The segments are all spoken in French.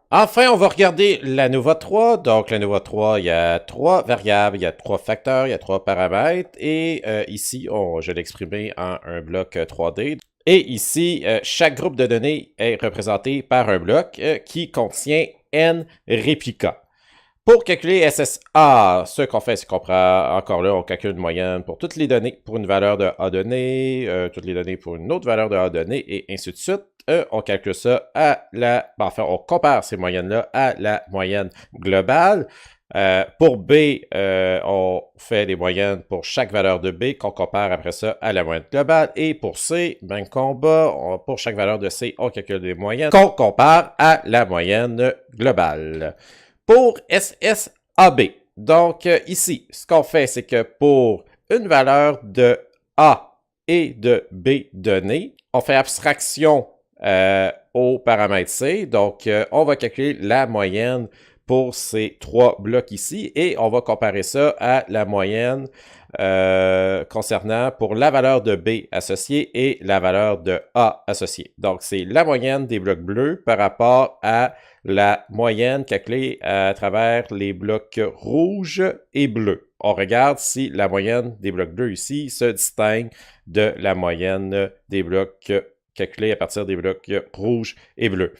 Enfin, on va regarder l'ANOVA 3. Donc, l'ANOVA 3, il y a trois variables, il y a trois facteurs, il y a trois paramètres. Et ici, je l'ai exprimé en un bloc 3D. Et ici, chaque groupe de données est représenté par un bloc qui contient n réplicas. Pour calculer SSA, ce qu'on fait, c'est qu'on prend, encore là, on calcule une moyenne pour toutes les données pour une valeur de A donnée, toutes les données pour une autre valeur de A donnée, et ainsi de suite. On calcule ça à la... Enfin, on compare ces moyennes-là à la moyenne globale. Pour B, on fait des moyennes pour chaque valeur de B qu'on compare après ça à la moyenne globale. Et pour C, même combat, pour chaque valeur de C, on calcule des moyennes qu'on compare à la moyenne globale. Pour SSAB, donc ici, ce qu'on fait, c'est que pour une valeur de A et de B donnée, on fait abstraction au paramètre C. Donc, on va calculer la moyenne pour ces trois blocs ici et on va comparer ça à la moyenne concernant pour la valeur de B associée et la valeur de A associée. Donc, c'est la moyenne des blocs bleus par rapport à la moyenne calculée à travers les blocs rouges et bleus. On regarde si la moyenne des blocs bleus ici se distingue de la moyenne des blocs calculés à partir des blocs rouges et bleus.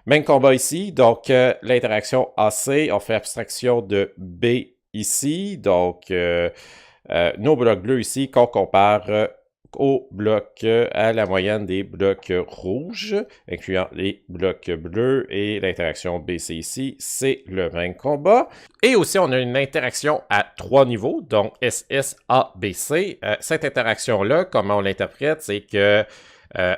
Même combat ici, donc l'interaction AC, on fait abstraction de B ici, donc nos blocs bleus ici qu'on compare au bloc à la moyenne des blocs rouges, incluant les blocs bleus et l'interaction BC ici, c'est le même combat. Et aussi, on a une interaction à trois niveaux, donc SSABC. Cette interaction-là, comment on l'interprète, c'est que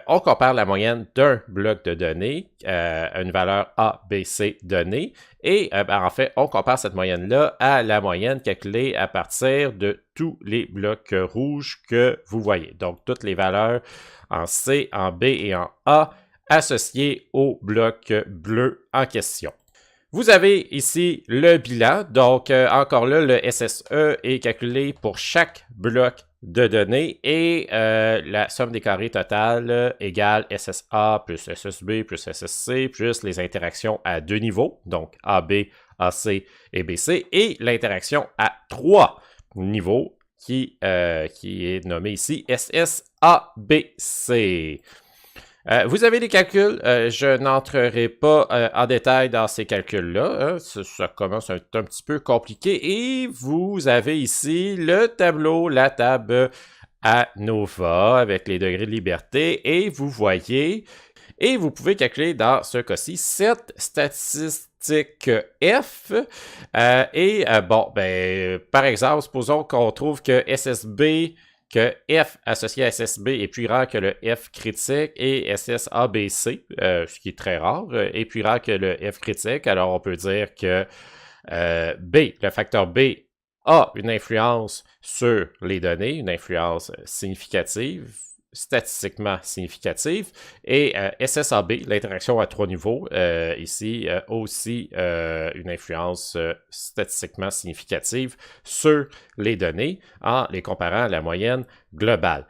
on compare la moyenne d'un bloc de données à une valeur A, B, C donnée. Et en fait, on compare cette moyenne-là à la moyenne calculée à partir de tous les blocs rouges que vous voyez. Donc, toutes les valeurs en C, en B et en A associées au bloc bleu en question. Vous avez ici le bilan. Donc, encore là, le SSE est calculé pour chaque bloc de données et la somme des carrés totales égale SSA plus SSB plus SSC plus les interactions à deux niveaux, donc AB, AC et BC, et l'interaction à trois niveaux qui est nommée ici SSABC. Vous avez les calculs, je n'entrerai pas en détail dans ces calculs-là, hein, ça commence à être un petit peu compliqué, et vous avez ici le tableau, la table ANOVA avec les degrés de liberté, et vous voyez, et vous pouvez calculer dans ce cas-ci cette statistique F, par exemple, supposons qu'on trouve que SSB que F associé à SSB est plus rare que le F critique et SSABC, ce qui est très rare, est plus rare que le F critique. Alors, on peut dire que B, le facteur B, a une influence sur les données, une influence significative, statistiquement significative, et SSAB, l'interaction à trois niveaux, ici, a aussi une influence statistiquement significative sur les données en les comparant à la moyenne globale.